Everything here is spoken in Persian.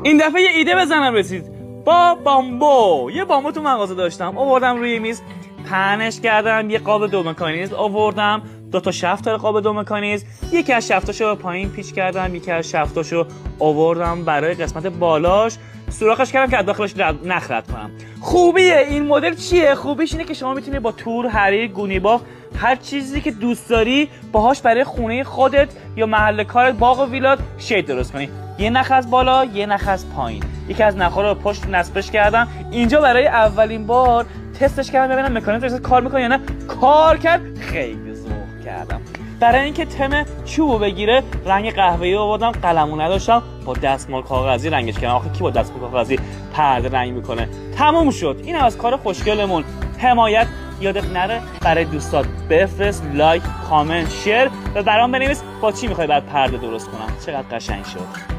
این دفعه یه ایده بزنم رسید. با بامبو، یه بامبو تو مغازه داشتم، آوردم روی میز، پهنش کردم، یه قاب 2 مکانیزم آوردم، 2 تا شفت داره قاب 2 مکانیزم، یکی از شفتاشو پایین پیچ کردم، یکی از شفتاشو آوردم برای قسمت بالاش، سوراخش کردم که از داخلش نخ رد کنم. خوبیه این مدل چیه؟ خوبیش اینه که شما میتونی با تور، حریر، گونیباف، هر چیزی که دوست داری باهاش برای خونه خودت یا محل کارت، باغ و ویلات شید درست کنی. یه نخ از بالا، یه نخ از پایین. یکی از نخ‌ها رو پشت نصبش کردم. اینجا برای اولین بار تستش کردم ببینم مکانیزم کار میکنه یا نه. کار کرد، خیلی ذوق کردم. برای اینکه تم چوبو بگیره رنگ قهوه‌ای آوردم، قلمو نداشتم، با دستمال کاغذی رنگش کردم. آخه کی با دستمال کاغذی پرده رنگ میکنه؟ تموم شد. این از کار خوشگلمون. حمایت یادت نره برای دوستات بفرست، لایک، کامنت، شیر و برام بنویس با چی میخوای بعد پرده درست کنم. چقدر قشنگ شد.